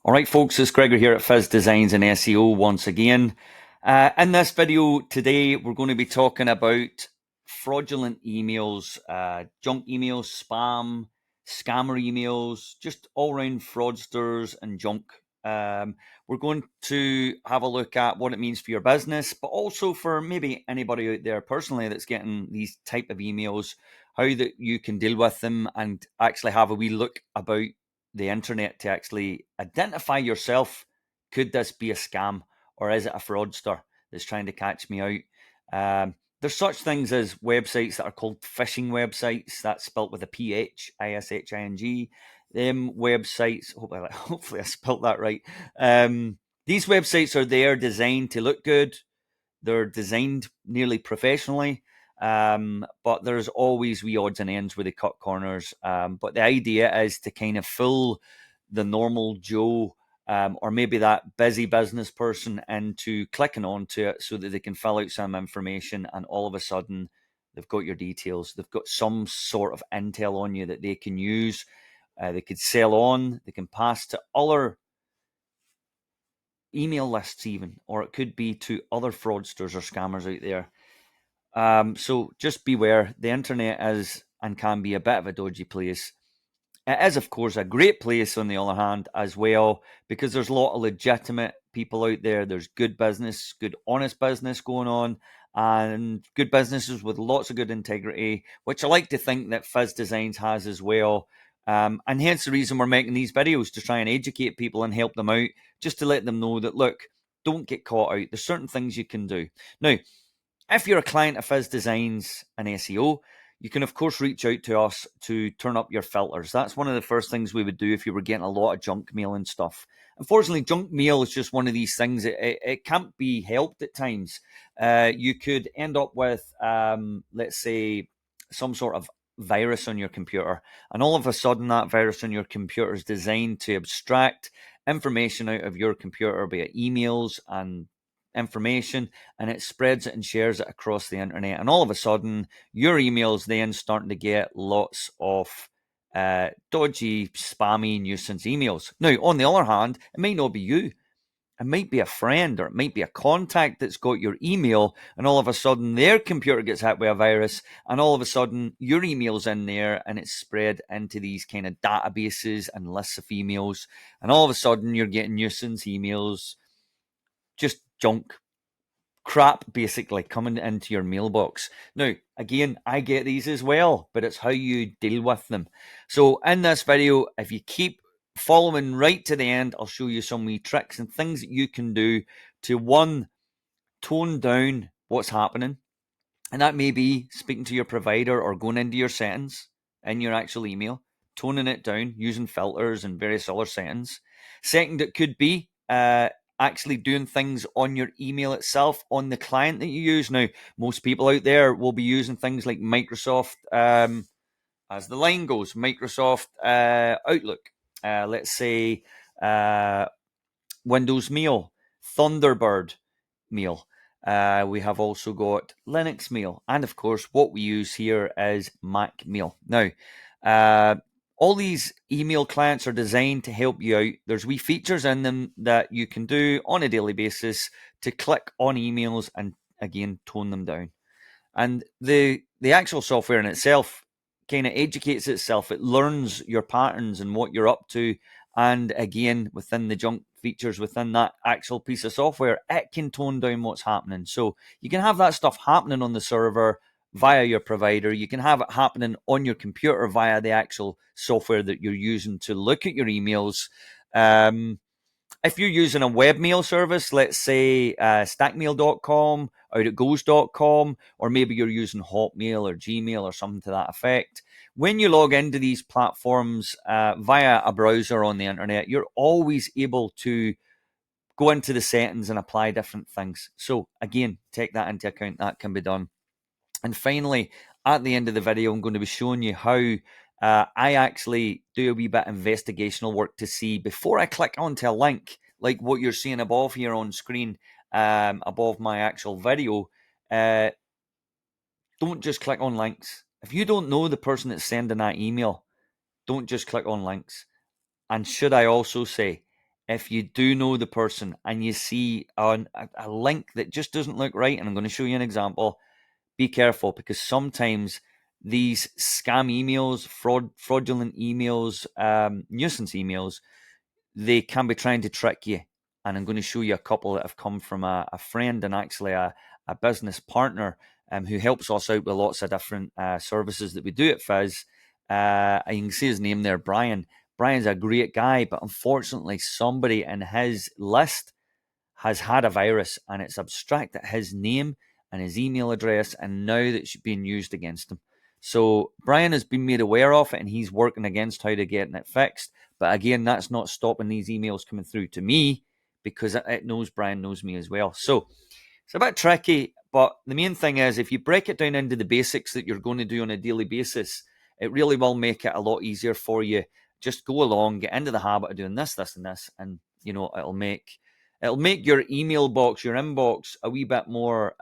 All right, folks, it's Gregory here at Fizz Designs and SEO once again. In this video today, we're going to be talking about fraudulent emails, junk emails, spam, scammer emails, just all around fraudsters and junk. We're going to have a look at what it means for your business, but also for maybe anybody out there personally that's getting these type of emails, how that you can deal with them and actually have a wee look about the internet to actually identify yourself. Could this be a scam, or is it a fraudster that's trying to catch me out? There's such things as websites that are called phishing websites. That's spelt with a PH, ISHING. Them websites, hopefully I spelt that right. These websites are there designed to look good. They're designed nearly professionally, but there's always wee odds and ends where they cut corners. But the idea is to kind of fool the normal Joe, or maybe that busy business person, into clicking onto it so that they can fill out some information, and all of a sudden they've got your details. They've got some sort of intel on you that they can use. They could sell on. They can pass to other email lists even, or it could be to other fraudsters or scammers out there. So just beware. The internet is and can be a bit of a dodgy place. It is, of course, a great place on the other hand as well, because there's a lot of legitimate people out there. There's good business, good honest business going on, and good businesses with lots of good integrity, which I like to think that Fizz Designs has as well. And hence the reason we're making these videos, to try and educate people and help them out, just to let them know that, look, don't get caught out. There's certain things you can do. Now, if you're a client of Fizz Designs and SEO, you can, of course, reach out to us to turn up your filters. That's one of the first things we would do if you were getting a lot of junk mail and stuff. Unfortunately, junk mail is just one of these things. It can't be helped at times. You could end up with, let's say, some sort of virus on your computer, and all of a sudden that virus on your computer is designed to abstract information out of your computer, be it emails and information, and it spreads it and shares it across the internet. And all of a sudden, your emails then starting to get lots of dodgy, spammy, nuisance emails. Now, on the other hand, it might not be you. It might be a friend, or it might be a contact that's got your email, and all of a sudden their computer gets hit by a virus, and all of a sudden your email's in there, and it's spread into these kind of databases and lists of emails, and all of a sudden you're getting nuisance emails, just junk, crap basically coming into your mailbox. Now, again, I get these as well, but it's how you deal with them. So in this video, if you keep following right to the end, I'll show you some wee tricks and things that you can do to, one, tone down what's happening. And that may be speaking to your provider or going into your settings in your actual email, toning it down using filters and various other settings. Second, it could be actually doing things on your email itself, on the client that you use. Now, most people out there will be using things like Microsoft, as the line goes, Microsoft Outlook, let's say Windows Mail, Thunderbird Mail. We have also got Linux Mail, and of course, what we use here is Mac Mail. Now, all these email clients are designed to help you out. There's wee features in them that you can do on a daily basis to click on emails and, again, tone them down. And the actual software in itself kind of educates itself. It learns your patterns and what you're up to. And again, within the junk features within that actual piece of software, it can tone down what's happening. So you can have that stuff happening on the server via your provider. You can have it happening on your computer via the actual software that you're using to look at your emails. If you're using a webmail service, let's say stackmail.com, outitgoes.com, or maybe you're using Hotmail or Gmail or something to that effect, when you log into these platforms via a browser on the internet, you're always able to go into the settings and apply different things. So again, take that into account. That can be done. And finally, at the end of the video, I'm going to be showing you how I actually do a wee bit of investigational work to see, before I click onto a link, like what you're seeing above here on screen, above my actual video, don't just click on links. If you don't know the person that's sending that email, don't just click on links. And should I also say, if you do know the person and you see a link that just doesn't look right, and I'm going to show you an example, be careful, because sometimes these scam emails, fraudulent emails, nuisance emails, they can be trying to trick you. And I'm going to show you a couple that have come from a friend and actually a business partner who helps us out with lots of different services that we do at Fizz. You can see his name there, Brian. Brian's a great guy, but unfortunately, somebody in his list has had a virus and it's abstracted his name and his email address, and now that's being used against him. So Brian has been made aware of it and he's working against how to get it fixed. But again, that's not stopping these emails coming through to me, because it knows Brian knows me as well. So it's a bit tricky, but the main thing is, if you break it down into the basics that you're going to do on a daily basis, it really will make it a lot easier for you. Just go along, get into the habit of doing this, this, and this, and it'll make your email box, your inbox, a wee bit more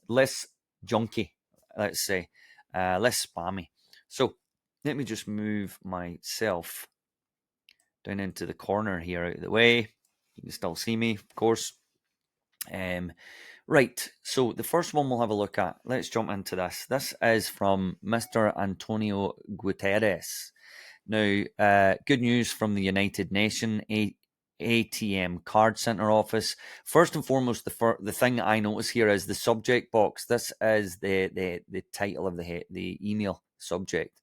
less junky, let's say, less spammy. So let me just move myself down into the corner here out of the way. You can still see me, of course. Right, so the first one we'll have a look at. Let's jump into this. This is from Mr. Antonio Guterres. Now, good news from the United Nations ATM Card Center office. First and foremost, the thing I notice here is the subject box. This is the title of the email subject.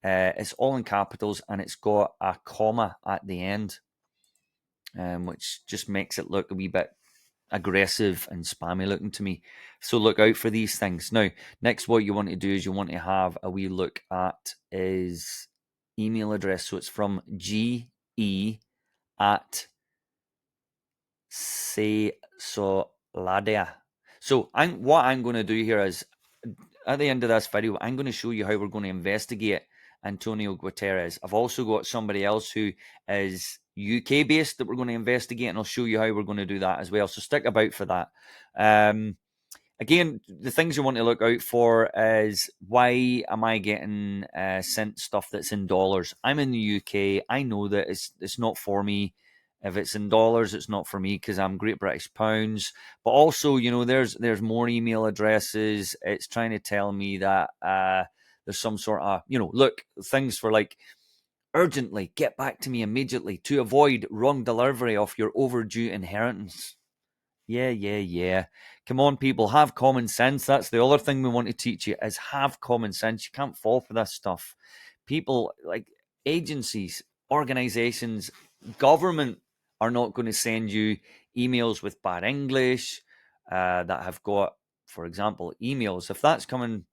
It's all in capitals and it's got a comma at the end, which just makes it look a wee bit aggressive and spammy looking to me. So look out for these things. Now, next, what you want to do is you want to have a wee look at his email address. So it's from GE at Soladia. So what I'm going to do here is, at the end of this video, I'm going to show you how we're going to investigate Antonio Guterres. I've also got somebody else who is UK based that we're going to investigate, and I'll show you how we're going to do that as well. So stick about for that. Again, the things you want to look out for is, why am I getting sent stuff that's in dollars? I'm in the UK. I know that it's not for me. If it's in dollars, it's not for me because I'm Great British pounds. But also, there's more email addresses. It's trying to tell me that there's some sort of, look, things for like, urgently get back to me immediately to avoid wrong delivery of your overdue inheritance. Yeah. Come on, people, have common sense. That's the other thing we want to teach you, is have common sense. You can't fall for this stuff. People like agencies, organizations, government are not going to send you emails with bad English that have got, for example, emails. If that's coming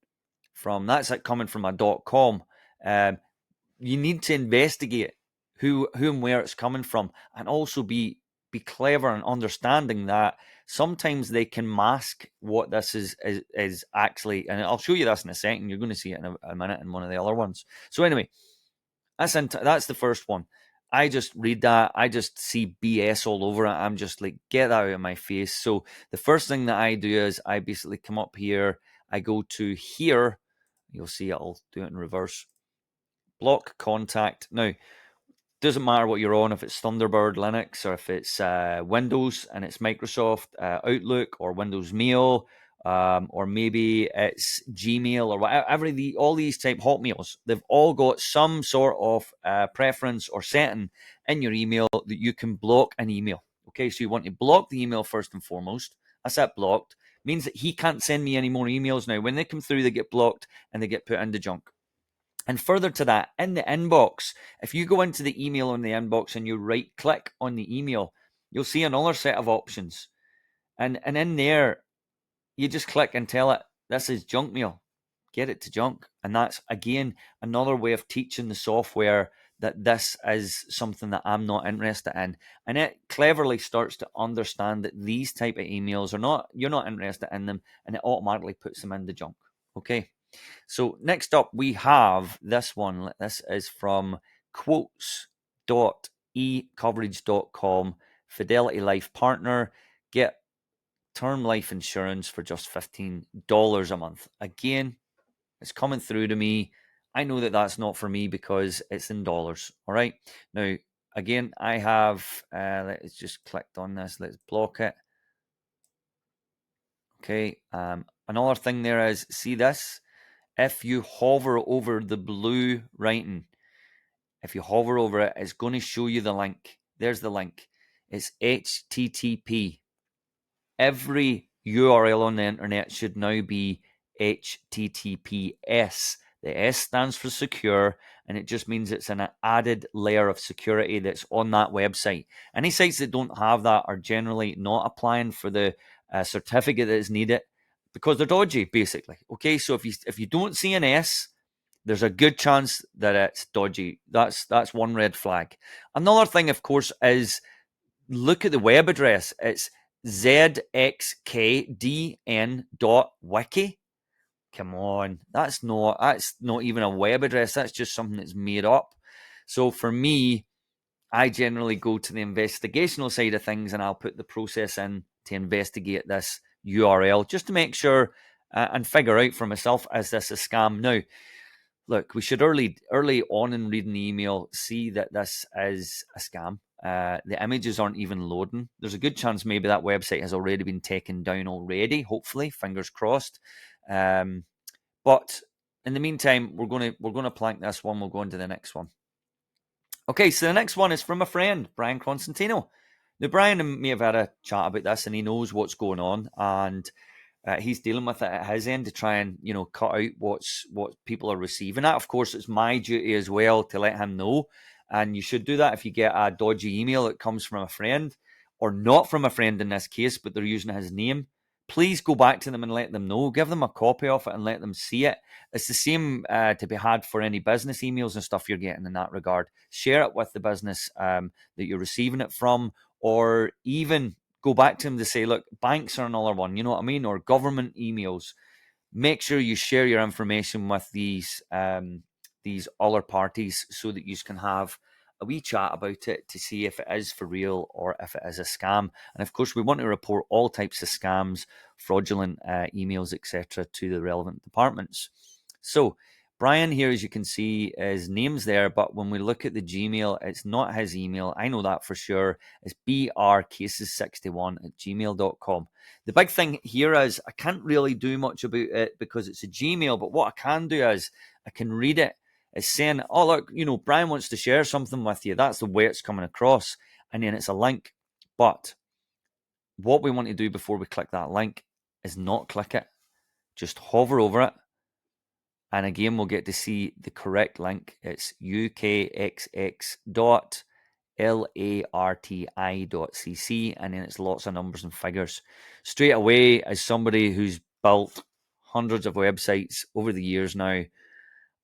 from a .com, you need to investigate who and where it's coming from, and also be clever and understanding that sometimes they can mask what this is actually. And I'll show you this in a second. You're going to see it in a minute in one of the other ones. So anyway, that's the first one. I just read that. I just see BS all over it. I'm just like, get that out of my face. So the first thing that I do is I basically come up here. I go to here. You'll see I'll do it in reverse. Block contact. Now, doesn't matter what you're on, if it's Thunderbird Linux or if it's Windows and it's Microsoft Outlook or Windows Mail, or maybe it's Gmail or whatever. All these type Hotmails, they've all got some sort of preference or setting in your email that you can block an email. Okay, so you want to block the email first and foremost. That's that blocked. Means that he can't send me any more emails now. When they come through, they get blocked and they get put into junk. And further to that, in the inbox, if you go into the email on the inbox and you right click on the email, you'll see another set of options. And in there, you just click and tell it, this is junk mail. Get it to junk. And that's, again, another way of teaching the software that this is something that I'm not interested in. And it cleverly starts to understand that these type of emails you're not interested in them, and it automatically puts them in the junk. Okay. So next up, we have this one. This is from quotes.ecoverage.com. Fidelity Life Partner. Get term life insurance for just $15 a month. Again, it's coming through to me. I know that that's not for me because it's in dollars. All right. Now, again, I have, let's just clicked on this. Let's block it. Okay. Another thing there is, see this? If you hover over the blue writing, if you hover over it, it's going to show you the link. There's the link. It's HTTP. Every URL on the internet should now be HTTPS. The S stands for secure, and it just means it's an added layer of security that's on that website. Any sites that don't have that are generally not applying for the certificate that is needed because they're dodgy, basically. Okay, so if you don't see an S, there's a good chance that it's dodgy. That's one red flag. Another thing, of course, is look at the web address. It's zxkdn.wiki. Come on, that's not even a web address. That's just something that's made up. So for me, I generally go to the investigational side of things, and I'll put the process in to investigate this URL just to make sure and figure out for myself, is this a scam? Now, look, we should early on in reading the email see that this is a scam. The images aren't even loading. There's a good chance maybe that website has already been taken down already. Hopefully, fingers crossed. But in the meantime, we're gonna plank this one. We'll go on to the next one. Okay, so the next one is from a friend, Brian Constantino. Now, Brian may have had a chat about this, and he knows what's going on, and he's dealing with it at his end to try and cut out what people are receiving. That, of course, it's my duty as well to let him know, and you should do that if you get a dodgy email that comes from a friend, or not from a friend in this case, but they're using his name. Please go back to them and let them know. Give them a copy of it and let them see it. It's the same to be had for any business emails and stuff you're getting in that regard. Share it with the business that you're receiving it from, or even go back to them to say, look, banks are another one, you know what I mean? Or government emails. Make sure you share your information with these other parties so that you can have a wee chat about it to see if it is for real or if it is a scam. And of course, we want to report all types of scams, fraudulent emails, etc., to the relevant departments. So Brian here, as you can see, his name's there, but when we look at the Gmail, it's not his email. I know that for sure. It's brcases61@gmail.com. The big thing here is I can't really do much about it because it's a Gmail, but what I can do is I can read it. It's saying, oh, look, Brian wants to share something with you. That's the way it's coming across. And then it's a link. But what we want to do before we click that link is not click it. Just hover over it. And again, we'll get to see the correct link. It's ukxx.larti.cc, and then it's lots of numbers and figures. Straight away, as somebody who's built hundreds of websites over the years now,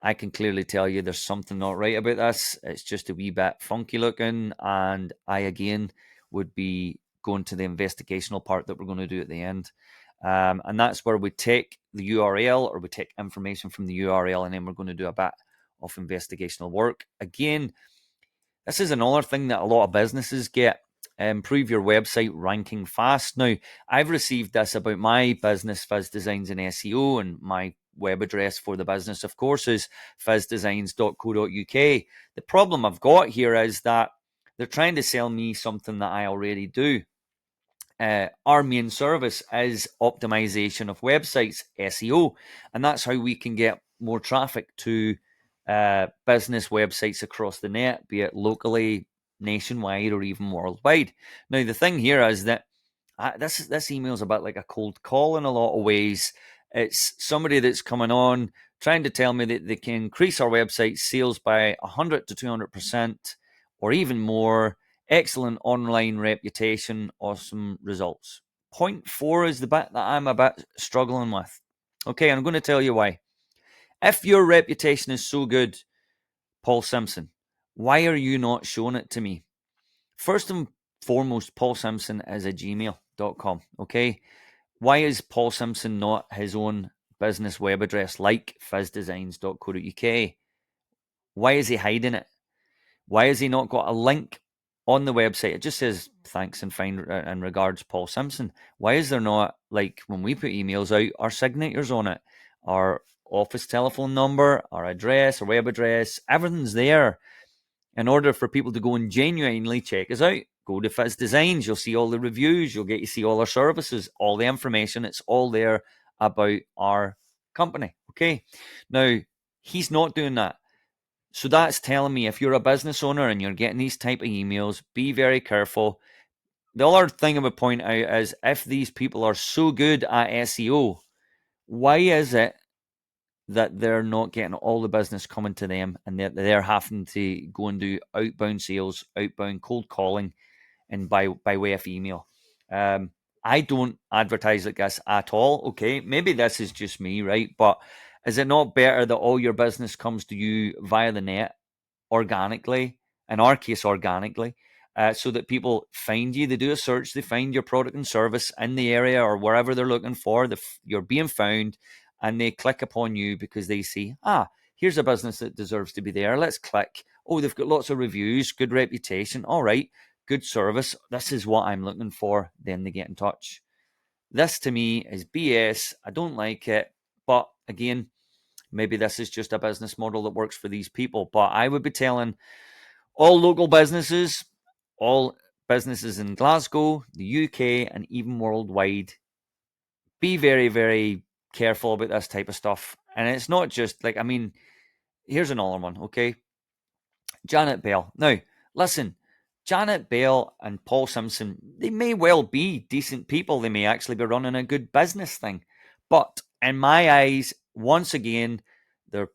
I can clearly tell you there's something not right about this. It's just a wee bit funky looking, and I, again, would be going to the investigational part that we're going to do at the end. And that's where we take the URL, or we take information from the URL, and then we're going to do a bit of investigational work. Again, this is another thing that a lot of businesses get. Improve your website ranking fast. Now, I've received this about my business, Fizz Designs and SEO, and my web address for the business, of course, is fizzdesigns.co.uk. The problem I've got here is that they're trying to sell me something that I already do. Our main service is optimization of websites, SEO, and that's how we can get more traffic to business websites across the net, be it locally, nationwide, or even worldwide. Now, the thing here is that this email is a bit like a cold call in a lot of ways. It's somebody that's coming on trying to tell me that they can increase our website sales by 100 to 200%, or even more. Excellent online reputation, awesome results. Point 4 is the bit that I'm a bit struggling with. Okay, I'm going to tell you why. If your reputation is so good, Paul Simpson, why are you not showing it to me? First and foremost, Paul Simpson is a gmail.com, okay? Why is Paul Simpson not his own business web address like fizzdesigns.co.uk? Why is he hiding it? Why has he not got a link on the website? It just says thanks and fine and regards, Paul Simpson. Why is there not, like when we put emails out, our signatures on it, our office telephone number, our address, our web address, everything's there. in order for people to go and genuinely check us out, go to Fizz Designs. You'll see all the reviews. You'll get to see all our services, all the information. It's all there about our company. Okay. Now, he's not doing that. So that's telling me if you're a business owner and you're getting these type of emails, be very careful. The other thing I would point out is if these people are so good at SEO, why is it that they're not getting all the business coming to them and they're having to go and do outbound sales, outbound cold calling, and by way of email? I don't advertise like this at all. Okay, maybe this is just me, right? But is it not better that all your business comes to you via the net, organically, in our case, organically, so that people find you? They do a search, they find your product and service in the area or wherever they're looking for. You're being found, and they click upon you because they see, here's a business that deserves to be there. Let's click. Oh, they've got lots of reviews, good reputation. All right, good service. This is what I'm looking for. Then they get in touch. This to me is BS. I don't like it. But again, maybe this is just a business model that works for these people. But I would be telling all local businesses, all businesses in Glasgow, the UK, and even worldwide, be very, very careful about this type of stuff. And it's not just like, here's another one, okay? Janet Bell. Now, listen, Janet Bell and Paul Simpson, they may well be decent people. They may actually be running a good business thing. But in my eyes, once again, they're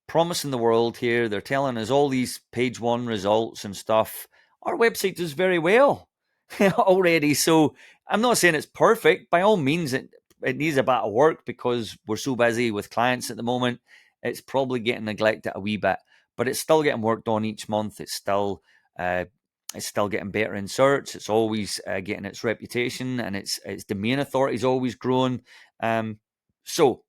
promising the world here. They're telling us all these page one results and stuff. Our website does very well already. So I'm not saying it's perfect. By all means, it needs a bit of work because we're so busy with clients at the moment. It's probably getting neglected a wee bit, but it's still getting worked on each month. It's still getting better in search. It's always getting its reputation, and its domain authority is always growing. So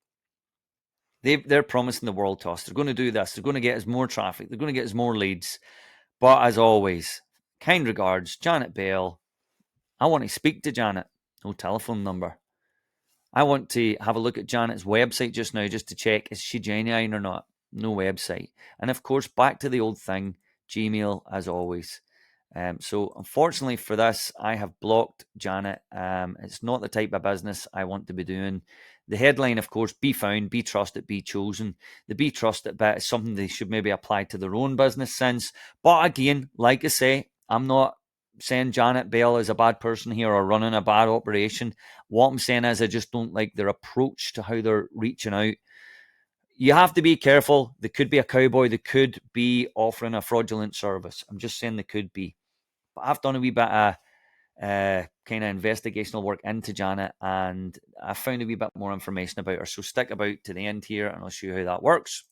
they're promising the world to us. They're going to do this. They're going to get us more traffic. They're going to get us more leads. But as always, kind regards, Janet Bell. I want to speak to Janet. No telephone number. I want to have a look at Janet's website just now, just to check, is she genuine or not? No website. And of course, back to the old thing, Gmail as always. So unfortunately for this, I have blocked Janet. It's not the type of business I want to be doing. The headline, of course, be found, be trusted, be chosen. The be trusted bit is something they should maybe apply to their own business sense. But again, like I say, I'm not saying Janet Bell is a bad person here or running a bad operation. What I'm saying is I just don't like their approach to how they're reaching out. You have to be careful. They could be a cowboy. They could be offering a fraudulent service. I'm just saying they could be. But I've done a wee bit of kind of investigational work into Janet, and I found a wee bit more information about her. So stick about to the end here, and I'll show you how that works.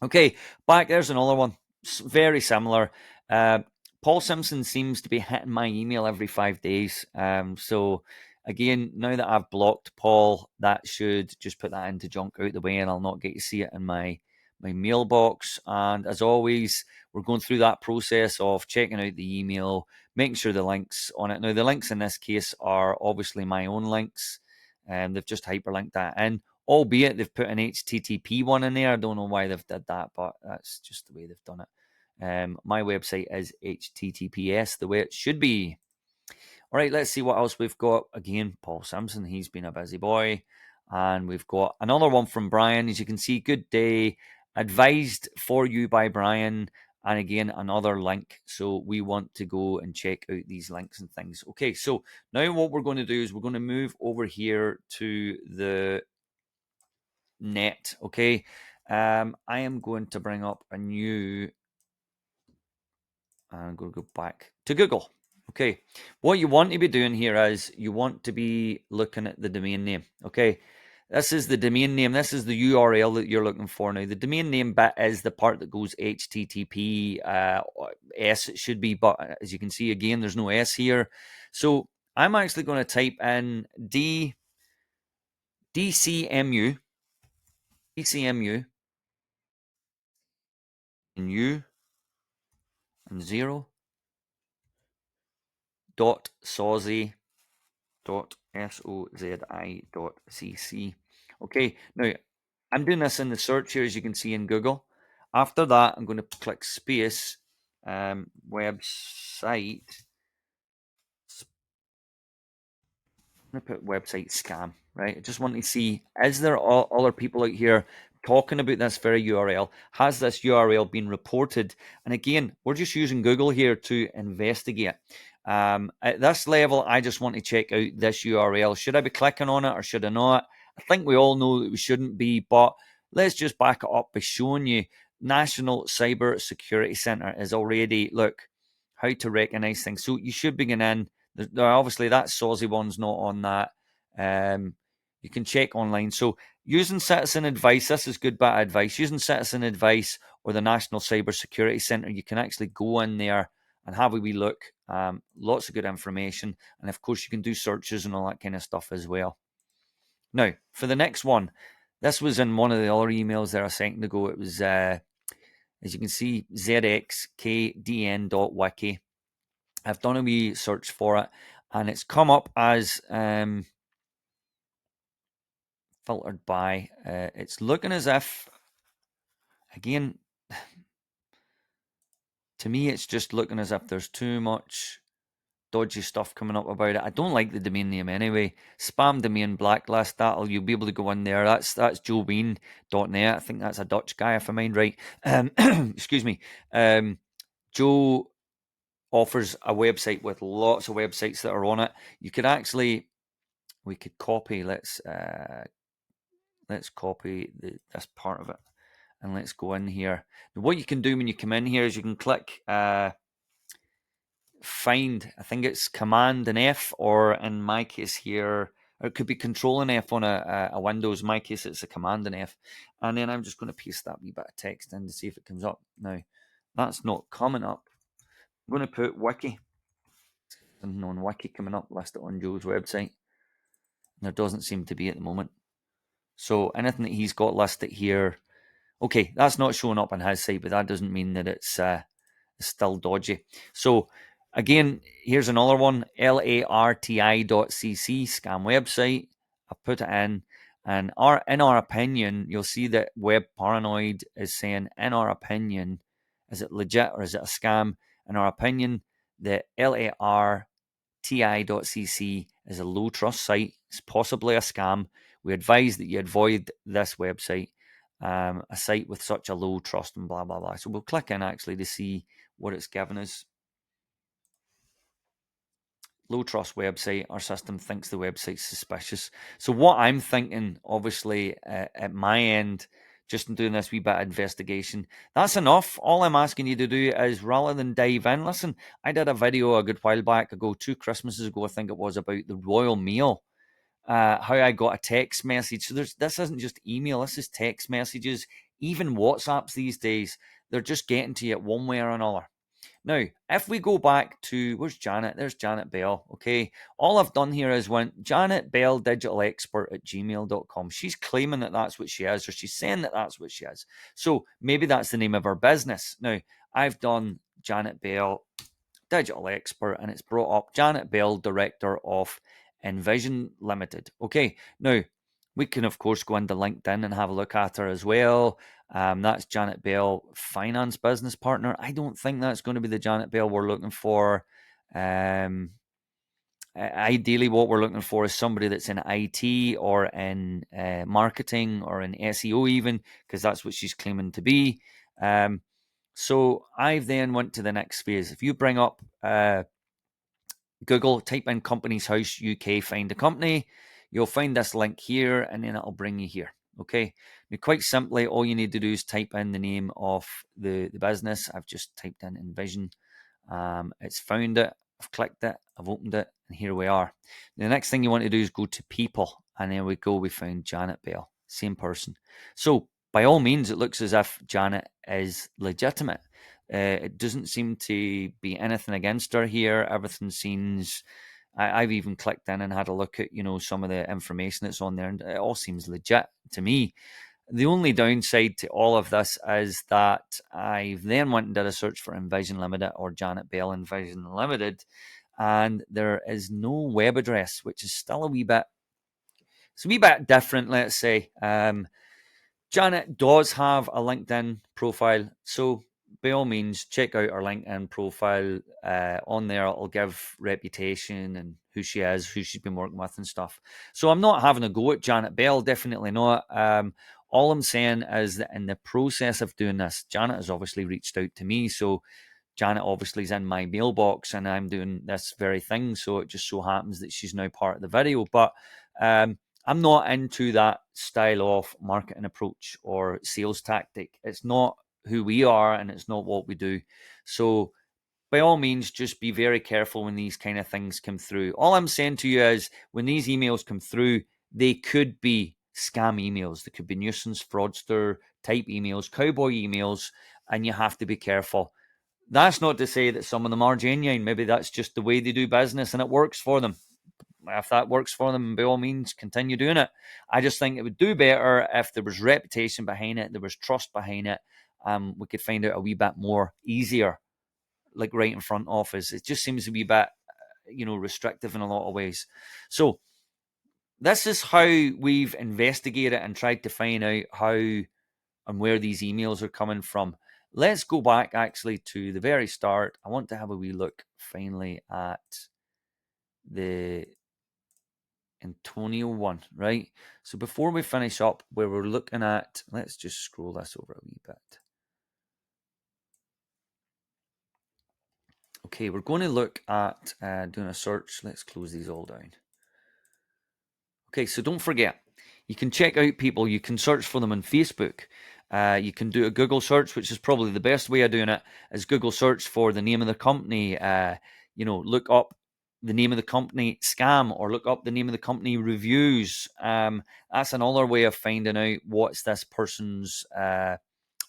Okay, back there's another one, very similar. Paul Simpson seems to be hitting my email every 5 days. So again, now that I've blocked Paul, that should just put that into junk out the way, and I'll not get to see it in my mailbox. And as always, we're going through that process of checking out the email, making sure the links on it. Now, the links in this case are obviously my own links, and they've just hyperlinked that in. Albeit they've put an HTTP one in there. I don't know why they've did that, but that's just the way they've done it. My website is HTTPS, the way it should be. All right, let's see what else we've got. Again, Paul Simpson, he's been a busy boy. And we've got another one from Brian. As you can see, good day. Advised for you by Brian. And again, another link. So we want to go and check out these links and things. Okay, so now what we're going to do is we're going to move over here to the net. Okay, I am going to bring up a new. I'm going to go back to Google. Okay, what you want to be doing here is you want to be looking at the domain name. Okay, this is the domain name. This is the URL that you're looking for now. The domain name bit is the part that goes HTTP. S it should be, but as you can see again, there's no S here. So I'm actually going to type in DCMU and U and 0 dot sozi dot sozi dot cc. Okay, now I'm doing this in the search here, as you can see in Google. After that, I'm going to click space, website. I'm going to put website scam, right? I just want to see, is there other people out here talking about this very URL? Has this URL been reported? And again, we're just using Google here to investigate. At this level, I just want to check out this URL. Should I be clicking on it or should I not? I think we all know that we shouldn't be, but let's just back it up by showing you National Cyber Security Center is already, look, how to recognize things. So you should be getting in. Obviously, that Saucy one's not on that. You can check online. So using citizen advice, this is good bit of advice. Using citizen advice or the National Cyber Security Centre, you can actually go in there and have a wee look. Lots of good information. And of course, you can do searches and all that kind of stuff as well. Now, for the next one, this was in one of the other emails there a second ago. It was, as you can see, zxkdn.wiki. I've done a wee search for it, and it's come up as filtered by. It's looking as if, again, to me, it's just looking as if there's too much dodgy stuff coming up about it. I don't like the domain name anyway. Spam domain blacklist. You'll be able to go in there. That's joeween.net. I think that's a Dutch guy, if I mind right. Excuse me. Joe offers a website with lots of websites that are on it. You could actually, we could copy. Let's copy this part of it, and let's go in here. Now, what you can do when you come in here is you can click find. I think it's Command and F, or in my case here, or it could be Control and F on a Windows. In my case, it's a Command and F, and then I'm just going to paste that wee bit of text in to see if it comes up. Now, that's not coming up. I'm going to put Wiki. Something on Wiki coming up, listed on Joe's website. And there doesn't seem to be at the moment. So anything that he's got listed here, okay, that's not showing up on his site, but that doesn't mean that it's still dodgy. So again, here's another one, larti.cc, scam website. I put it in, and in our opinion, you'll see that Web Paranoid is saying, in our opinion, is it legit or is it a scam? In our opinion, the larti.cc is a low trust site. It's possibly a scam. We advise that you avoid this website, a site with such a low trust and blah, blah, blah. So we'll click in actually to see what it's given us. Low trust website. Our system thinks the website's suspicious. So what I'm thinking, obviously, at my end, just in doing this wee bit of investigation, that's enough. All I'm asking you to do is, rather than dive in, listen, I did a video a good while back ago, 2 Christmases ago, I think it was, about the Royal Mail. How I got a text message. So this isn't just email, this is text messages. Even WhatsApps these days, they're just getting to you one way or another. Now, if we go back to, where's Janet? There's Janet Bell. Okay. All I've done here is went Janet Bell, digital expert at gmail.com. She's claiming that that's what she is, or she's saying that that's what she is. So maybe that's the name of her business. Now, I've done Janet Bell, digital expert, and it's brought up Janet Bell, director of Envision Limited. Okay. Now, we can, of course, go into LinkedIn and have a look at her as well. That's Janet Bell, finance business partner. I don't think that's going to be the Janet Bell we're looking for. Ideally, what we're looking for is somebody that's in IT or in marketing or in SEO even, because that's what she's claiming to be. So I then went to the next phase. If you bring up Google, type in Companies House UK, find a company, you'll find this link here, and then it'll bring you here. Okay. Now, quite simply, all you need to do is type in the name of the business. I've just typed in Envision. It's found it. I've clicked it. I've opened it, and here we are. The next thing you want to do is go to people, and there we go. We found Janet Bell, same person. So by all means, it looks as if Janet is legitimate. It doesn't seem to be anything against her here. Everything seems. I've even clicked in and had a look at some of the information that's on there, and it all seems legit to me. The only downside to all of this is that I then went and did a search for Envision Limited or Janet Bell Envision Limited, and there is no web address, which is still a wee bit different, let's say. Janet does have a LinkedIn profile, so by all means, check out our LinkedIn profile. On there, it'll give reputation and who she is, who she's been working with and stuff. So I'm not having a go at Janet Bell, definitely not. All I'm saying is that in the process of doing this, Janet has obviously reached out to me. So Janet obviously is in my mailbox and I'm doing this very thing. So it just so happens that she's now part of the video. But I'm not into that style of marketing approach or sales tactic. It's not who we are and it's not what we do. So by all means, just be very careful when these kind of things come through. All I'm saying to you is when these emails come through, they could be scam emails. They could be nuisance, fraudster type emails, cowboy emails, and you have to be careful. That's not to say that some of them are genuine. Maybe that's just the way they do business and it works for them. If that works for them, by all means, continue doing it. I just think it would do better if there was reputation behind it, there was trust behind it. We could find out a wee bit more easier, like right in front of us. It just seems to be a bit, restrictive in a lot of ways. So this is how we've investigated and tried to find out how and where these emails are coming from. Let's go back actually to the very start. I want to have a wee look finally at the Antonio one, right? So before we finish up, where we're looking at, let's just scroll this over a wee bit. Okay, we're going to look at doing a search. Let's close these all down. Okay, so don't forget, you can check out people. You can search for them on Facebook. You can do a Google search, which is probably the best way of doing it, is Google search for the name of the company. Look up the name of the company scam or look up the name of the company reviews. That's another way of finding out what's this person's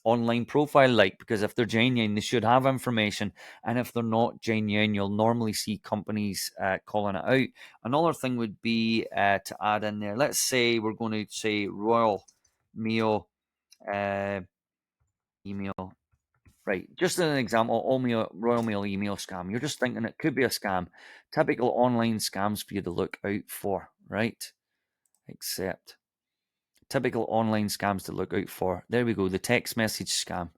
online profile like, because if they're genuine, they should have information, and if they're not genuine, you'll normally see companies calling it out. Another thing would be to add in there, let's say we're going to say Royal Mail email, right? Just as an example, Royal Mail email scam. You're just thinking it could be a scam. Typical online scams for you to look out for, right? Except typical online scams to look out for. There we go, the text message scam,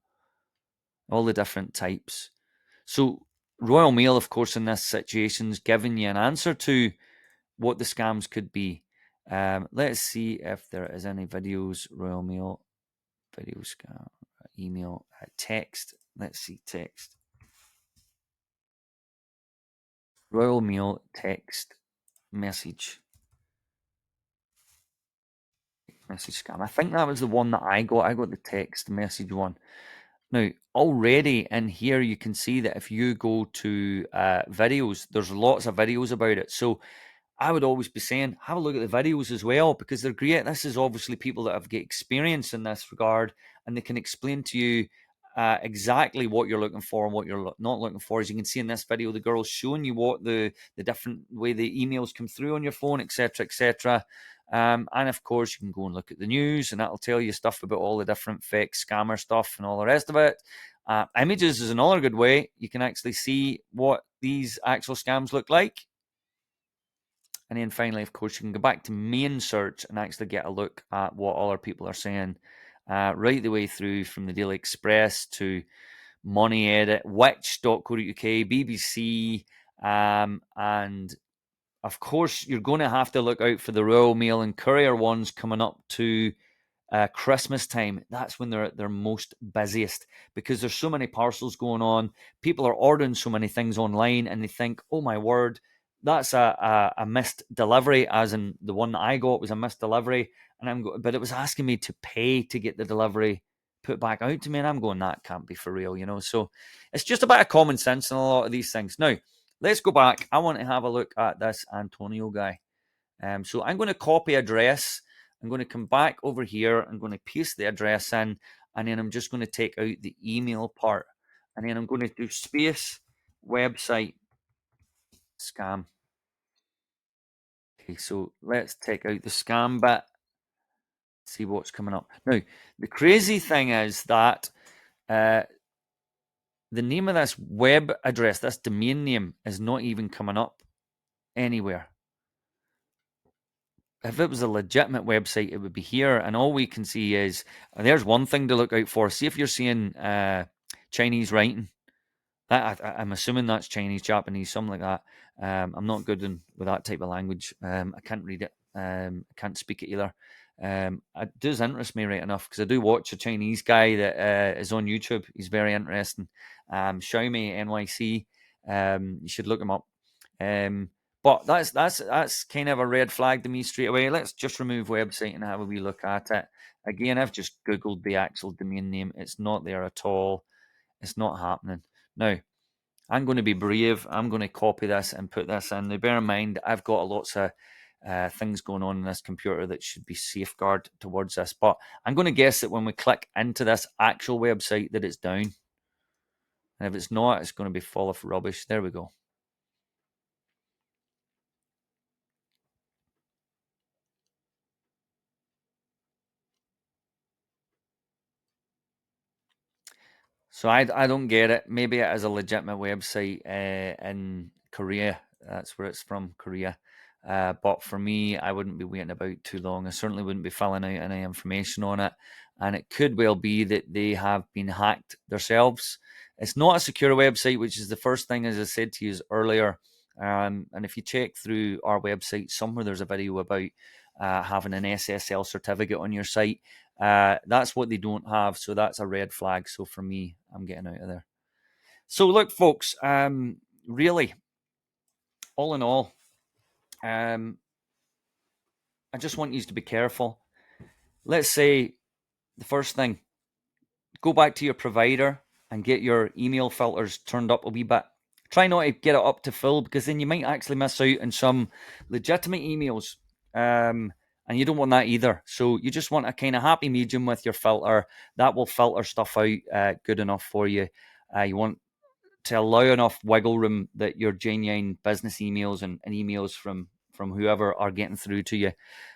all the different types. So Royal Mail, of course, in this situation is giving you an answer to what the scams could be. Let's see if there is any videos. Royal Mail, video scam, email, text. Let's see, text. Royal Mail text message. Message scam. I think that was the one that I got. I got the text message one. Now, already in here, you can see that if you go to videos, there's lots of videos about it. So I would always be saying, have a look at the videos as well, because they're great. This is obviously people that have got experience in this regard, and they can explain to you exactly what you're looking for and what you're not looking for. As you can see in this video, the girl's showing you what the different way the emails come through on your phone, etc., etc. And of course, you can go and look at the news, and that'll tell you stuff about all the different fake scammer stuff and all the rest of it. Images is another good way. You can actually see what these actual scams look like. And then finally, of course, you can go back to main search and actually get a look at what other people are saying, right the way through from the Daily Express to Money Edit, Which.co.uk, BBC, and of course, you're going to have to look out for the Royal Mail and Courier ones coming up to Christmas time. That's when they're at their most busiest, because there's so many parcels going on. People are ordering so many things online, and they think, "Oh my word, that's a missed delivery." As in the one that I got was a missed delivery, and but it was asking me to pay to get the delivery put back out to me, and I'm going, that can't be for real, you know. So it's just a bit of common sense in a lot of these things. Now, let's go back. I want to have a look at this Antonio guy. So I'm going to copy address. I'm going to come back over here. I'm going to paste the address in, and then I'm just going to take out the email part, and then I'm going to do space website scam. Okay, so let's take out the scam bit. See what's coming up. Now, the crazy thing is that the name of this web address, this domain name, is not even coming up anywhere. If it was a legitimate website, it would be here, and all we can see is there's one thing to look out for. See if you're seeing Chinese writing. I'm assuming that's Chinese, Japanese, something like that. I'm not good with that type of language. I can't read it. I can't speak it either. It does interest me right enough because I do watch a Chinese guy that is on YouTube. He's very interesting. Xiaomi NYC. You should look him up. But that's kind of a red flag to me straight away. Let's just remove website and have a wee look at it. Again, I've just Googled the actual domain name. It's not there at all. It's not happening. Now, I'm going to be brave. I'm going to copy this and put this in. Now, bear in mind, I've got lots of things going on in this computer that should be safeguarded towards this. But I'm going to guess that when we click into this actual website that it's down. And if it's not, it's going to be full of rubbish. There we go. So I don't get it. Maybe it is a legitimate website in Korea. That's where it's from, Korea. But for me, I wouldn't be waiting about too long. I certainly wouldn't be filling out any information on it. And it could well be that they have been hacked themselves. It's not a secure website, which is the first thing, as I said to you earlier. And if you check through our website, somewhere there's a video about having an SSL certificate on your site. That's what they don't have, so that's a red flag. So for me, I'm getting out of there. So look, folks, really, all in all, I just want you to be careful. Let's say the first thing, go back to your provider and get your email filters turned up a wee bit. Try not to get it up to full because then you might actually miss out on some legitimate emails. And you don't want that either. So you just want a kind of happy medium with your filter that will filter stuff out good enough for you. You want to allow enough wiggle room that your genuine business emails and emails from whoever are getting through to you.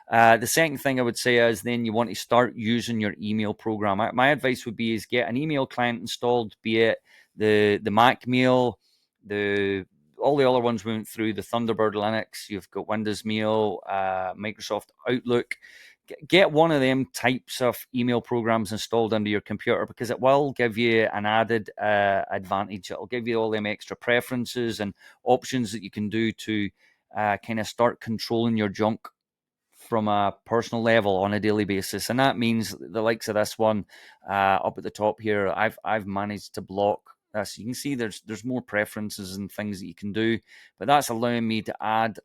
The second thing I would say is then you want to start using your email program. My advice would be is get an email client installed, be it the Mac Mail, all the other ones we went through, the Thunderbird Linux, you've got Windows Mail, Microsoft Outlook. Get one of them types of email programs installed into your computer because it will give you an added advantage. It'll give you all them extra preferences and options that you can do to kind of start controlling your junk from a personal level on a daily basis. And that means the likes of this one up at the top here, I've managed to block this. You can see there's more preferences and things that you can do, but that's allowing me to add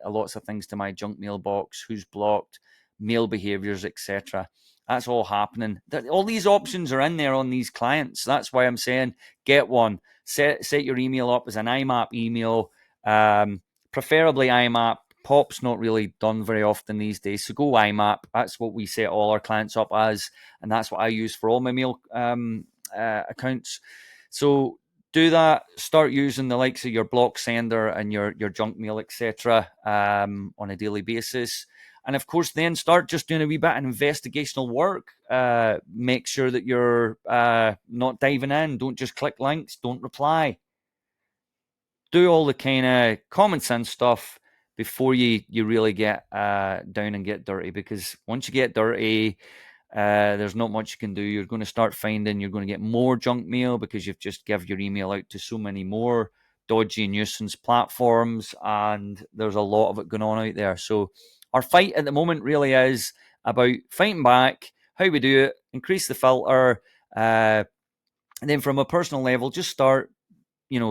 lots of things to my junk mailbox, who's blocked, mail behaviors, etc. That's all happening. All these options are in there on these clients. That's why I'm saying get one. Set your email up as an IMAP email, preferably IMAP. POP's not really done very often these days, so go IMAP. That's what we set all our clients up as, and that's what I use for all my mail accounts. So do that. Start using the likes of your block sender and your junk mail, etc., on a daily basis. And of course, then start just doing a wee bit of investigational work. Make sure that you're not diving in. Don't just click links. Don't reply. Do all the kind of common sense stuff before you really get down and get dirty. Because once you get dirty, there's not much you can do. You're going to start finding you're going to get more junk mail because you've just given your email out to so many more dodgy nuisance platforms, and there's a lot of it going on out there. So our fight at the moment really is about fighting back, how we do it, increase the filter, and then from a personal level, just start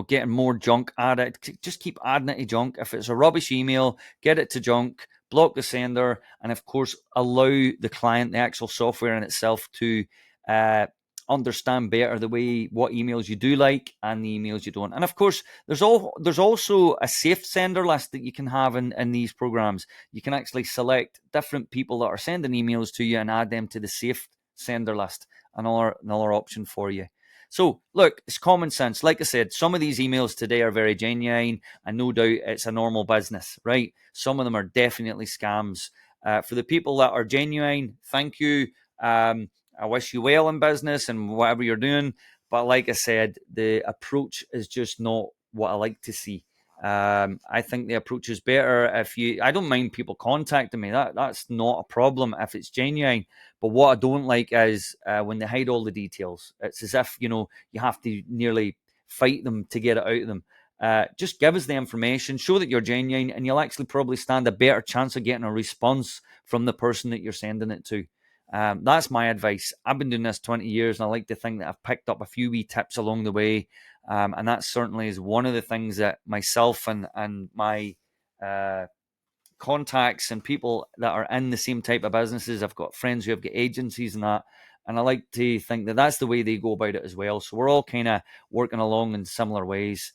getting more junk at it. Just keep adding it to junk. If it's a rubbish email, get it to junk, block the sender, and of course, allow the client, the actual software in itself, to understand better what emails you do like and the emails you don't. And of course, there's also a safe sender list that you can have in these programs. You can actually select different people that are sending emails to you and add them to the safe sender list. Another option for you. So, look, it's common sense. Like I said, some of these emails today are very genuine, and no doubt it's a normal business, right? Some of them are definitely scams. For the people that are genuine, thank you. I wish you well in business and whatever you're doing. But like I said, the approach is just not what I like to see. I think the approach is better if you. I don't mind people contacting me. That's not a problem if it's genuine. But what I don't like is when they hide all the details. It's as if you have to nearly fight them to get it out of them. Just give us the information, show that you're genuine, and you'll actually probably stand a better chance of getting a response from the person that you're sending it to. That's my advice. I've been doing this 20 years, and I like to think that I've picked up a few wee tips along the way. And that certainly is one of the things that myself and my uh, contacts and people that are in the same type of businesses, I've got friends who have got agencies and that. And I like to think that that's the way they go about it as well. So we're all kind of working along in similar ways.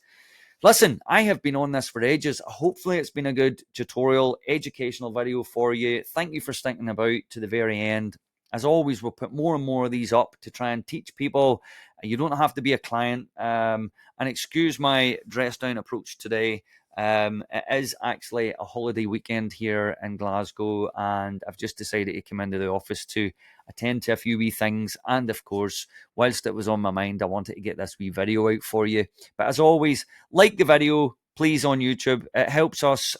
Listen, I have been on this for ages. Hopefully, it's been a good tutorial, educational video for you. Thank you for sticking about to the very end. As always, we'll put more and more of these up to try and teach people. You don't have to be a client. And excuse my dress down approach today. It is actually a holiday weekend here in Glasgow, and I've just decided to come into the office to attend to a few wee things. And of course, whilst it was on my mind, I wanted to get this wee video out for you. But as always, like the video, please, on YouTube. It helps us.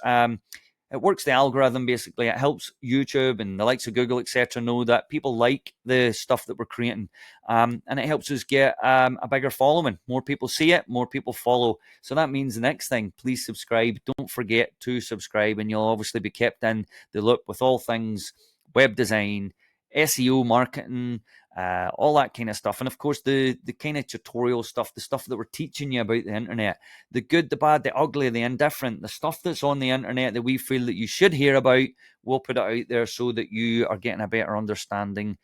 It works the algorithm, basically. It helps YouTube and the likes of Google, etc., know that people like the stuff that we're creating. And it helps us get a bigger following. More people see it, more people follow. So that means the next thing, please subscribe. Don't forget to subscribe, and you'll obviously be kept in the loop with all things web design, SEO, marketing, all that kind of stuff. And of course, the kind of tutorial stuff, the stuff that we're teaching you about the internet, the good, the bad, the ugly, the indifferent, the stuff that's on the internet that we feel that you should hear about, we'll put it out there so that you are getting a better understanding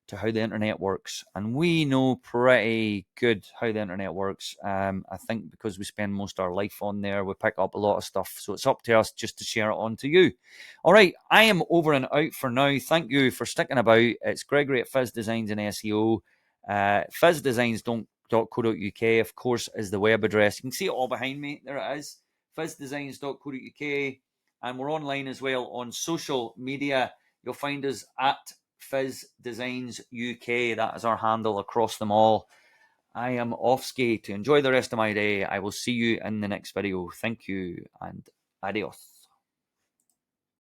to how the internet works. And we know pretty good how the internet works. I think because we spend most of our life on there, we pick up a lot of stuff. So it's up to us just to share it on to you. All right, I am over and out for now. Thank you for sticking about. It's Gregory at Fizz Designs and SEO. Fizzdesigns.co.uk, of course, is the web address. You can see it all behind me. There it is. Fizzdesigns.co.uk. And we're online as well on social media. You'll find us at Fizz Designs UK. That is our handle across them all. I am off ski to enjoy the rest of my day. I will see you in the next video. Thank you and adios.